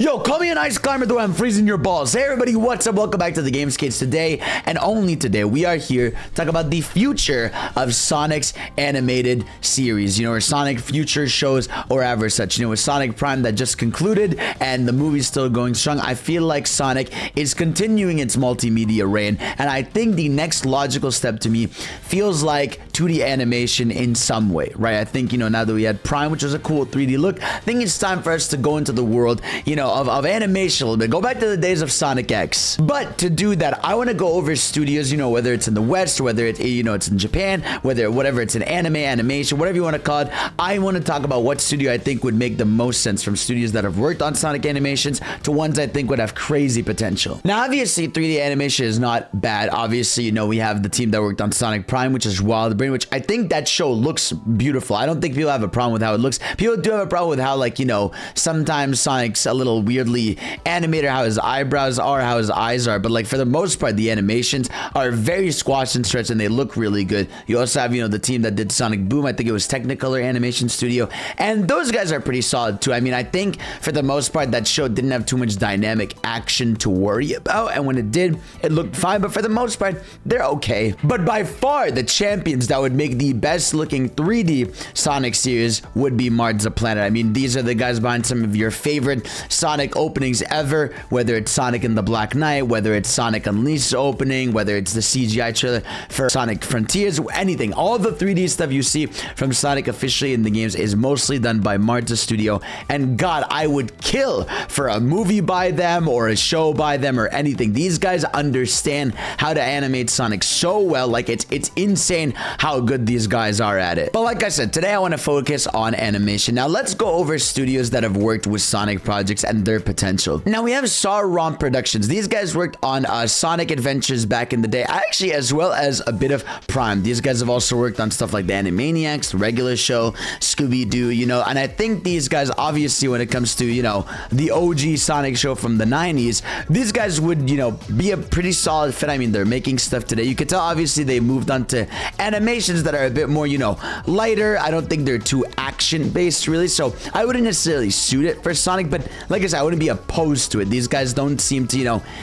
Yo, call me an ice climber though I'm freezing your balls. Hey everybody, what's up? Welcome back to the Games Kids. Today, and only today, we are here to talk about the future of Sonic's animated series. Or Sonic future shows or ever such. With Sonic Prime that just concluded and the movie's still going strong, I feel like Sonic is continuing its multimedia reign. And I think the next logical step to me feels like 2D animation in some way, right? I think, now that we had Prime, which was a cool 3D look, I think it's time for us to go into the world, of animation a little bit. Go back to the days of Sonic X. But to do that, I want to go over studios, whether it's in the West, whether it's, it's in Japan, whatever it's in animation, whatever you want to call it. I want to talk about what studio I think would make the most sense, from studios that have worked on Sonic animations to ones I think would have crazy potential. Now, obviously, 3D animation is not bad. Obviously, we have the team that worked on Sonic Prime, which is Wild Brain, which I think that show looks beautiful. I don't think people have a problem with how it looks. People do have a problem with how, sometimes Sonic's a little weirdly animated, how his eyebrows are, how his eyes are, but for the most part, the animations are very squashed and stretched and they look really good. You also have, the team that did Sonic Boom. I think it was Technicolor Animation Studio, and those guys are pretty solid too. I think for the most part, that show didn't have too much dynamic action to worry about, and when it did, it looked fine, but for the most part, they're okay. But by far, the champions that would make the best looking 3D Sonic series would be Marza Planet. These are the guys behind some of your favorite Sonic openings ever, whether it's Sonic and the Black Knight, whether it's Sonic Unleashed opening, whether it's the CGI trailer for Sonic Frontiers, anything. All the 3D stuff you see from Sonic officially in the games is mostly done by Marza Studio, and God, I would kill for a movie by them or a show by them or anything. These guys understand how to animate Sonic so well. It's insane how good these guys are at it. But like I said, today I want to focus on animation. Now let's go over studios that have worked with Sonic projects and their potential. Now we have Saw Romp Productions. These guys worked on Sonic Adventures back in the day, actually, as well as a bit of Prime. These guys have also worked on stuff like the Animaniacs, the regular show, Scooby-Doo, and I think these guys, obviously, when it comes to, the OG Sonic show from the 90s, these guys would, be a pretty solid fit. They're making stuff today. You could tell, obviously, they moved on to animations that are a bit more, lighter. I don't think they're too action-based, really, so I wouldn't necessarily suit it for Sonic, but like I said, I wouldn't be opposed to it. These guys don't seem to,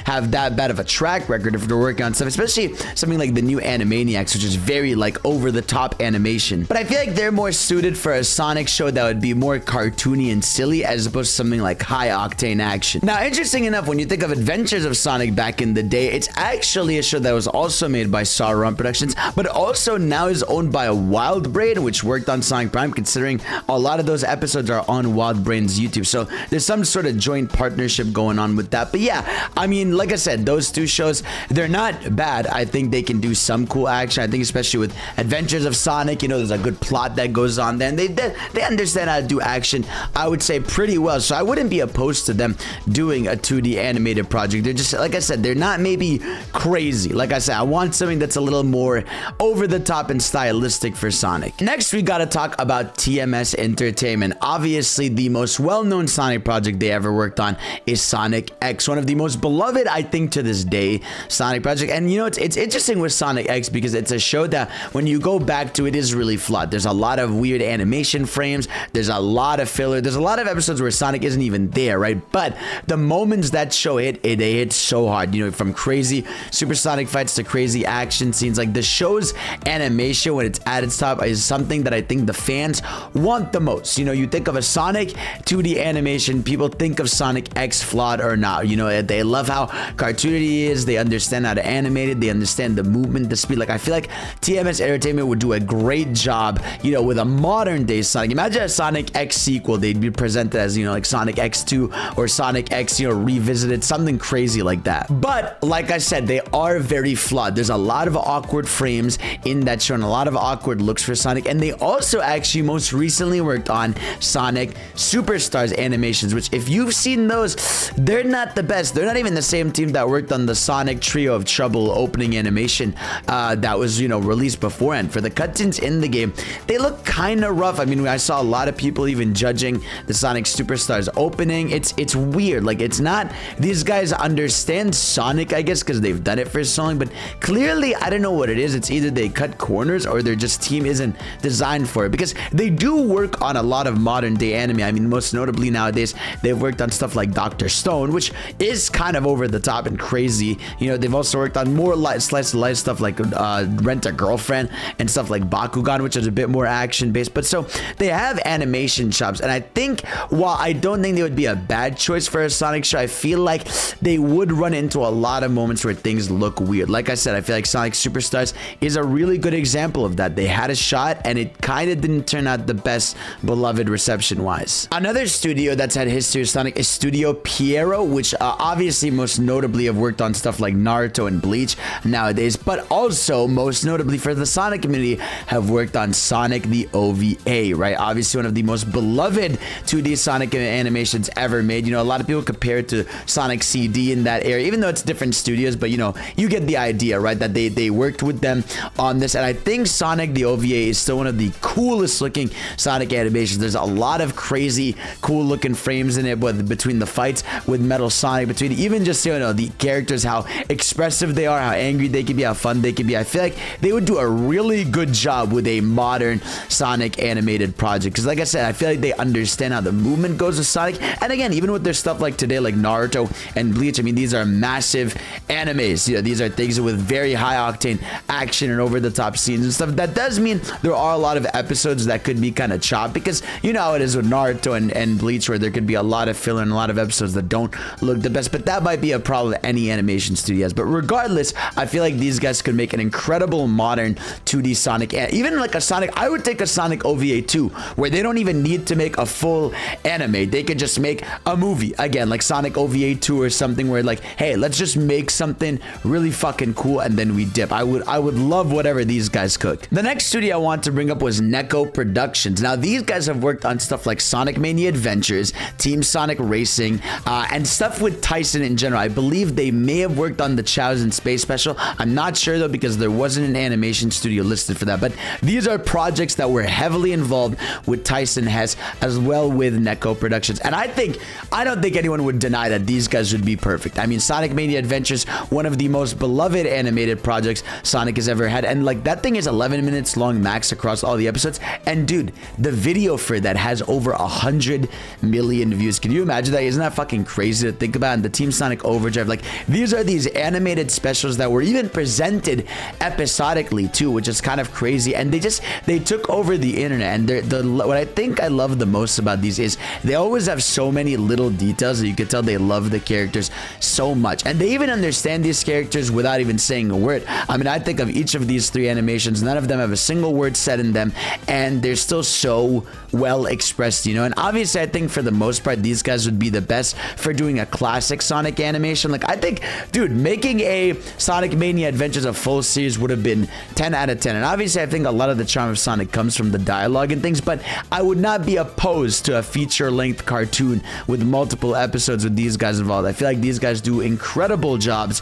have that bad of a track record if they're working on stuff, especially something like the new Animaniacs, which is very, over-the-top animation. But I feel like they're more suited for a Sonic show that would be more cartoony and silly, as opposed to something like high-octane action. Now, interesting enough, when you think of Adventures of Sonic back in the day, it's actually a show that was also made by Saw Romp Productions, but also now is owned by Wild Brain, which worked on Sonic Prime, considering a lot of those episodes are on Wild Brain's YouTube. So there's some sort of joint partnership going on with that. But yeah, like I said, those two shows, they're not bad. I think they can do some cool action. I think especially with Adventures of Sonic, there's a good plot that goes on there, and they understand how to do action, I would say, pretty well. So I wouldn't be opposed to them doing a 2D animated project. They're just, like I said, they're not maybe crazy. Like I said, I want something that's a little more over the top and stylistic for Sonic. Next, we got to talk about TMS Entertainment. Obviously, the most well-known Sonic project they ever worked on is Sonic X, one of the most beloved, I think, to this day, Sonic project. And it's interesting with Sonic X because it's a show that when you go back to it is really flawed. There's a lot of weird animation frames. There's a lot of filler. There's a lot of episodes where Sonic isn't even there, right? But the moments that show hit, they hit so hard. From crazy supersonic fights to crazy action scenes. The show's animation, when it's at its top, is something that I think the fans want the most. You think of a Sonic 2D animation, people think of Sonic X flawed or not. They love how cartoony it is. They understand how to animate it. They understand the movement, the speed. I feel like TMS Entertainment would do a great job, with a modern day Sonic. Imagine a Sonic X sequel. They'd be presented as, Sonic X2 or Sonic X, revisited, something crazy like that. But like I said, they are very flawed. There's a lot of awkward frames in that show and a lot of awkward looks for Sonic. And they also actually most recently worked on Sonic Superstars animations, which if you've seen those, they're not the best. They're not even the same team that worked on the Sonic Trio of Trouble opening animation that was, released beforehand. For the cutscenes in the game, they look kind of rough. I saw a lot of people even judging the Sonic Superstars opening. It's weird. It's not, these guys understand Sonic, I guess, because they've done it for so long, but clearly, I don't know what it is. It's either they cut corners or their just team isn't designed for it, because they do work on a lot of modern day anime. Most notably nowadays, they've worked on stuff like Dr. Stone, which is kind of over the top and crazy. You know, they've also worked on more slice of life stuff like Rent a Girlfriend and stuff like Bakugan, which is a bit more action based. But so they have animation shops, and I think while I don't think they would be a bad choice for a Sonic show, I feel like they would run into a lot of moments where things look weird. Like I said, I feel like Sonic Superstars is a really good example of that. They had a shot and it kind of didn't turn out the best beloved reception wise. Another studio that's had history with Sonic is Studio Pierrot, which obviously most notably have worked on stuff like Naruto and Bleach nowadays, but also most notably for the Sonic community have worked on Sonic the OVA, right? Obviously one of the most beloved 2D Sonic animations ever made. You know, a lot of people compare it to Sonic CD in that area, even though it's different studios, but you know, you get the idea, right? That they worked with them on this, and I think Sonic the OVA is still one of the coolest looking Sonic animations. There's a lot of crazy cool looking frames in it, between the fights with Metal Sonic, between even just, you know, the characters, how expressive they are, how angry they can be, how fun they can be. I feel like they would do a really good job with a modern Sonic animated project, because like I said, I feel like they understand how the movement goes with Sonic. And again, even with their stuff like today, like Naruto and Bleach, I mean, these are massive animes. You know, these are things with very high octane action and over the top scenes and stuff. That does mean there are a lot of episodes that could be kind of chopped, because you know how it is with Naruto and Bleach, where there could be a lot of filler and a lot of episodes that don't look the best. But that might be a problem any animation studio has. But regardless, I feel like these guys could make an incredible modern 2D Sonic, even like a Sonic. I would take a Sonic OVA 2, where they don't even need to make a full anime. They could just make a movie again, like Sonic OVA 2 or something, where like, hey, let's just make something really fucking cool and then we dip. I would love whatever these guys cooked. The next studio I want to bring up was Neco Productions. Now these guys have worked on stuff like Sonic Mania Adventures, Team Sonic Racing, and stuff with Tyson in general. I believe they may have worked on the Chows in Space Special. I'm not sure though, because there wasn't an animation studio listed for that. But these are projects that were heavily involved with Tyson Hess, as well with Neco Productions. And I don't think anyone would deny that these guys would be perfect. I mean, Sonic Mania Adventures, one of the most beloved animated projects Sonic has ever had, and like that thing is 11 minutes long max across all the episodes. And dude, the video for that has over 100 million views. Can you imagine that? Isn't that fucking crazy to think about? And the Team Sonic Overdrive, like these are these animated specials that were even presented episodically too, which is kind of crazy. And they took over the internet. And what I think I love the most about these is they always have so many little details that you can tell they love the characters so much, and they even understand these characters without even saying a word. I mean, I think of each of these three animations, none of them have a single word said in them, and they're still so well expressed, you know. And obviously I think for the most part these guys would be the best for doing a classic Sonic animation. Like I think, dude, making a Sonic Mania Adventures a full series would have been 10 out of 10. And obviously I think a lot of the charm of Sonic comes from the dialogue and things, but I would not be opposed to a feature-length cartoon with multiple episodes with these guys involved. I feel like these guys do incredible jobs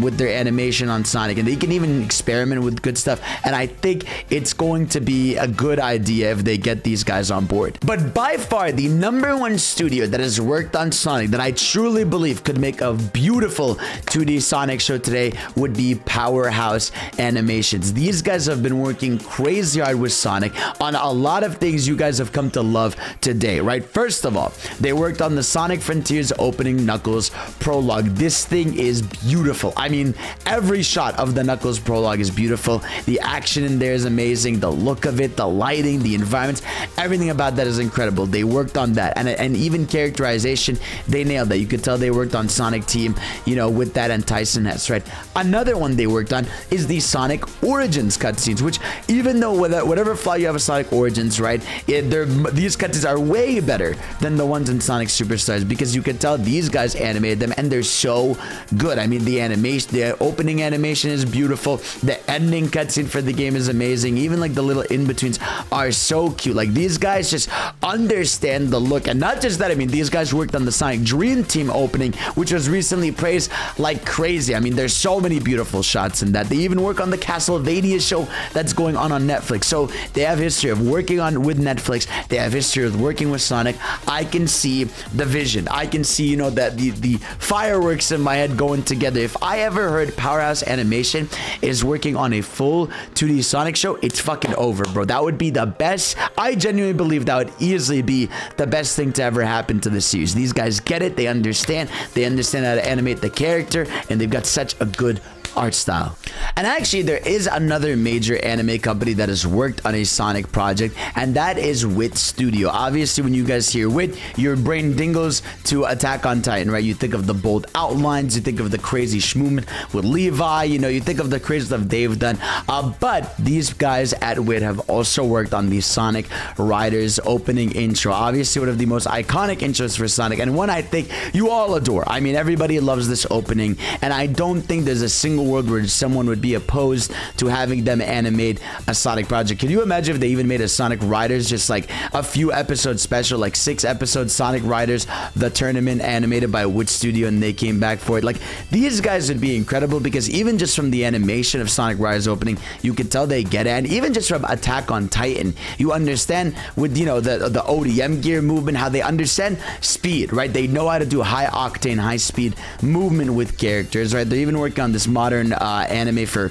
with their animation on Sonic, and they can even experiment with good stuff. And I think it's going to be a good idea if they get these guys on board. But by far the #1 studio that has worked on Sonic that I truly believe could make a beautiful 2D Sonic show today would be Powerhouse Animations. These guys have been working crazy hard with Sonic on a lot of things you guys have come to love today, right? First of all, they worked on the Sonic Frontiers opening Knuckles prologue. This thing is beautiful. I mean, every shot of the Knuckles prologue is beautiful. The action in there is amazing. The look of it, the lighting, the environments, everything about that is incredible. They worked on that, and even characterization, they nailed that. You could tell they worked on Sonic Team, you know, with that and Tyson Hess, right? Another one they worked on is the Sonic Origins cutscenes, which even though whatever flaw you have of Sonic Origins, right, these cutscenes are way better than the ones in Sonic Superstars, because you can tell these guys animated them and they're so good. I mean, the animation, the opening animation is beautiful. The ending cutscene for the game is amazing. Even like the little in-betweens are so cute. Like these guys just understand the look. And not just that, I mean, these guys worked on the Sonic Dream Team opening, which was recently praised like crazy. I mean, there's so many beautiful shots in that. They even work on the Castlevania show that's going on Netflix. So they have history of working on with Netflix. They have history of working with Sonic. I can see the vision. I can see, you know, that the fireworks in my head going together. If I ever heard Powerhouse Animation is working on a full 2D Sonic show, it's fucking over, bro. That would be the best. I genuinely believe that would easily be the best thing to ever happen into the series. These guys get it. They understand how to animate the character, and they've got such a good art style. And actually, there is another major anime company that has worked on a Sonic project, and that is Wit Studio. Obviously, when you guys hear Wit, your brain dingles to Attack on Titan, right? You think of the bold outlines, you think of the crazy movement with Levi, you know, you think of the crazy stuff they've done. But these guys at Wit have also worked on the Sonic Riders opening intro. Obviously, one of the most iconic intros for Sonic, and one I think you all adore. I mean, everybody loves this opening, and I don't think there's a single world where someone would be opposed to having them animate a Sonic project. Can you imagine if they even made a Sonic Riders, just like a few episodes special, like 6 episodes Sonic Riders, the tournament animated by Wit Studio, and they came back for it? Like, these guys would be incredible, because even just from the animation of Sonic Riders opening, you could tell they get it. And even just from Attack on Titan, you understand with, you know, the ODM gear movement, how they understand speed, right? They know how to do high octane, high speed movement with characters, right? They're even working on this modern anime for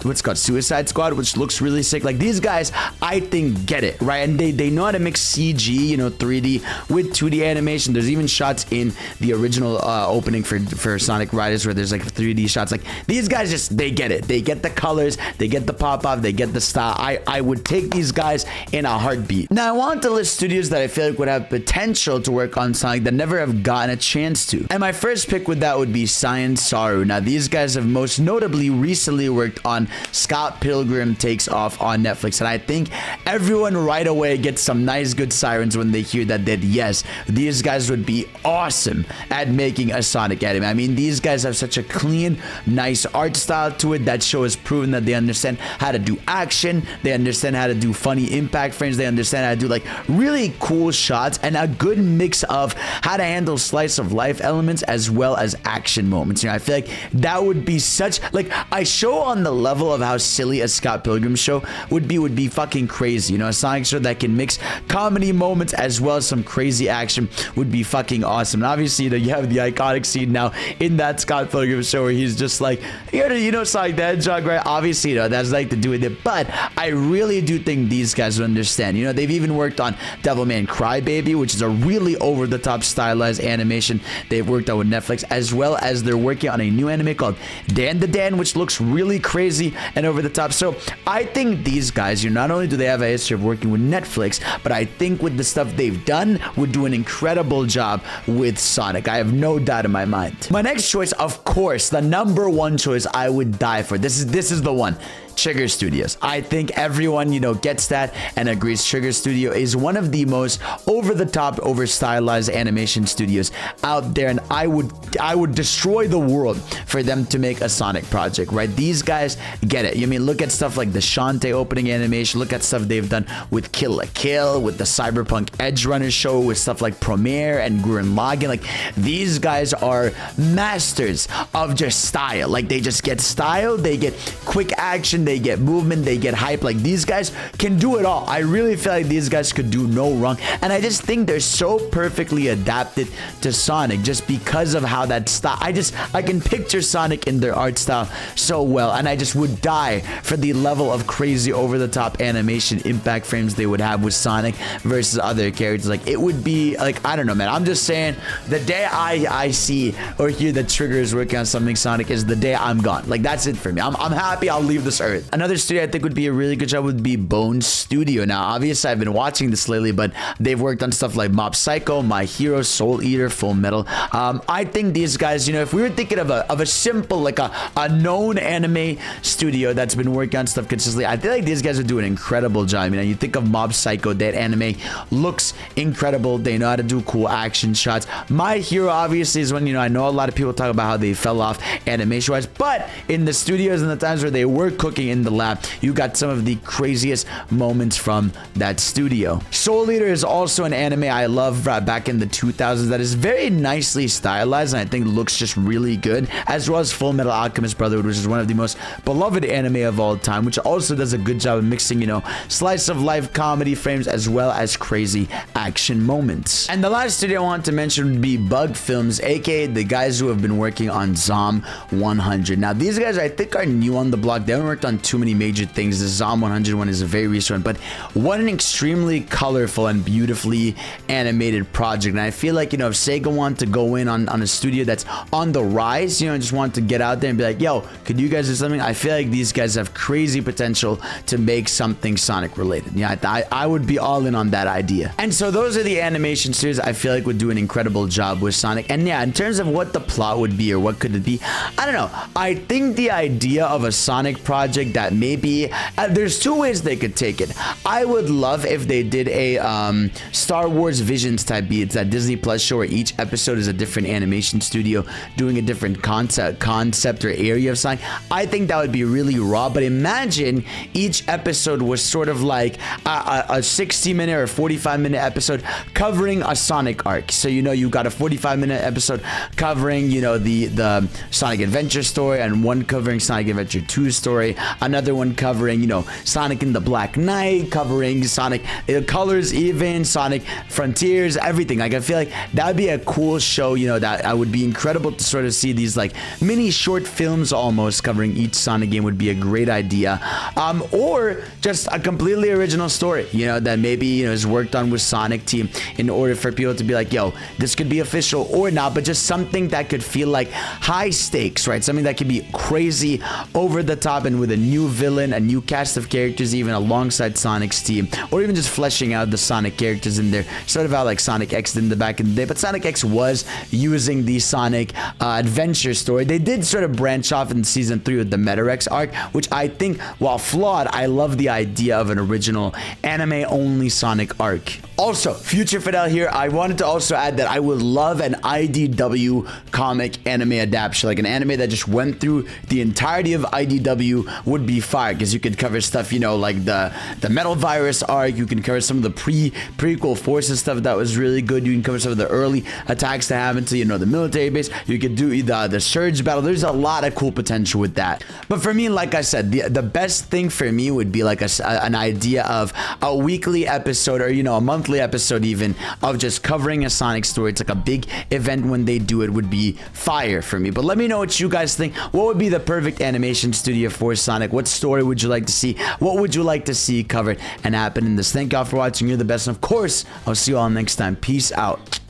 what's called Suicide Squad, which looks really sick. Like, these guys, I think, get it, right? And they know how to mix CG, you know, 3D with 2D animation. There's even shots in the original opening for Sonic Riders where there's like 3D shots. Like, these guys just, they get it. They get the colors, they get the pop-off, they get the style. I would take these guys in a heartbeat. Now, I want to list studios that I feel like would have potential to work on Sonic that never have gotten a chance to. And my first pick with that would be Science Saru. Now, these guys have most notably recently worked on Scott Pilgrim Takes Off on Netflix, and I think everyone right away gets some nice good sirens when they hear that yes, these guys would be awesome at making a Sonic anime. I mean, these guys have such a clean, nice art style to it. That show has proven that they understand how to do action, they understand how to do funny impact frames, they understand how to do like really cool shots, and a good mix of how to handle slice of life elements as well as action moments. You know, I feel like that would be such, like, a show on the level of how silly a Scott Pilgrim show would be fucking crazy. You know, a Sonic show that can mix comedy moments as well as some crazy action would be fucking awesome. And obviously, you know, you have the iconic scene now in that Scott Pilgrim show where he's just like, you know, Sonic the Hedgehog, right? Obviously, you know, that's like to do with it, but I really do think these guys would understand. You know, they've even worked on Devilman Crybaby, which is a really over-the-top stylized animation they've worked on with Netflix, as well as they're working on a new anime called Dan the Dan, which looks really crazy and over the top. So I think these guys, you know, not only do they have a history of working with Netflix, but I think with the stuff they've done would do an incredible job with Sonic. I have no doubt in my mind. My next choice, of course, the number one choice I would die for. This is the one. Trigger Studios. I think everyone, you know, gets that and agrees Trigger Studio is one of the most over-the-top, over-stylized animation studios out there, and I would destroy the world for them to make a Sonic project, right? These guys get it. You mean, look at stuff like the Shantae opening animation, look at stuff they've done with Kill la Kill, with the Cyberpunk Edge Runner show, with stuff like Premiere and Gurren Lagann. Like, these guys are masters of just style. Like, they just get style, they get quick action, they get movement, they get hype. Like, these guys can do it all. I really feel like these guys could do no wrong, and I just think they're so perfectly adapted to Sonic just because of how that style, I can picture Sonic in their art style so well, and I just would die for the level of crazy over-the-top animation impact frames they would have with Sonic versus other characters. Like, it would be like, I don't know, man, I'm just saying, the day I see or hear that Trigger is working on something Sonic is the day I'm gone. Like, that's it for me. I'm happy, I'll leave this earth. Another studio I think would be a really good job would be Bone Studio. Now, obviously, I've been watching this lately, but they've worked on stuff like Mob Psycho, My Hero, Soul Eater, Full Metal. I think these guys, you know, if we were thinking of a simple, like a known anime studio that's been working on stuff consistently, I feel like these guys would do an incredible job. You know, you think of Mob Psycho, that anime looks incredible. They know how to do cool action shots. My Hero, obviously, is one, you know, I know a lot of people talk about how they fell off animation-wise, but in the studios and the times where they were cooking in the lab, you got some of the craziest moments from that studio. Soul Eater is also an anime I love back in the 2000s that is very nicely stylized and I think looks just really good, as well as Full Metal Alchemist Brotherhood, which is one of the most beloved anime of all time, which also does a good job of mixing, you know, slice of life comedy frames as well as crazy action moments. And the last studio I want to mention would be Bug Films, aka the guys who have been working on Zom 100. Now, these guys I think are new on the block. They haven't worked on done too many major things. The Zom 100 one is a very recent one, but what an extremely colorful and beautifully animated project. And I feel like, you know, if Sega wanted to go in on a studio that's on the rise, you know, just want to get out there and be like, yo, could you guys do something? I feel like these guys have crazy potential to make something Sonic related. Yeah, I would be all in on that idea. And so those are the animation studios I feel like would do an incredible job with Sonic. And yeah, in terms of what the plot would be or what could it be, I don't know. I think the idea of a Sonic project that maybe there's two ways they could take it. I would love if they did a Star Wars Visions type beat. It's that Disney Plus show where each episode is a different animation studio doing a different concept or area of Sonic. I think that would be really raw, but imagine each episode was sort of like a 60-minute or 45-minute episode covering a Sonic arc. So, you know, you got a 45-minute episode covering, you know, the Sonic Adventure story, and one covering Sonic Adventure 2 story, another one covering, you know, Sonic in the Black Knight, covering Sonic Colors, even Sonic Frontiers, everything. Like, I feel like that would be a cool show, you know, that I would be incredible to sort of see these like mini short films almost covering each Sonic game would be a great idea. Or just a completely original story, you know, that maybe, you know, is worked on with Sonic Team in order for people to be like, yo, this could be official or not, but just something that could feel like high stakes, right? Something that could be crazy, over the top, and with a new villain, a new cast of characters, even alongside Sonic's team, or even just fleshing out the Sonic characters in there, sort of how like Sonic X did in the back in the day. But Sonic X was using the Sonic adventure story. They did sort of branch off in season 3 with the Metarex arc, which I think, while flawed, I love the idea of an original anime-only Sonic arc. Also, Future Fidel here, I wanted to also add that I would love an IDW comic anime adaptation, like an anime that just went through the entirety of IDW would be fire, because you could cover stuff, you know, like the Metal Virus arc, you can cover some of the prequel Forces stuff that was really good, you can cover some of the early attacks that happened to, you know, the military base, you could do the Surge battle. There's a lot of cool potential with that. But for me, like I said, the best thing for me would be like an idea of a weekly episode, or, you know, a monthly episode even, of just covering a Sonic story. It's like a big event when they do it would be fire for me. But let me know what you guys think. What would be the perfect animation studio for Sonic? What story would you like to see? What would you like to see covered and happen in this? Thank y'all for watching. You're the best. And of course, I'll see you all next time. Peace out.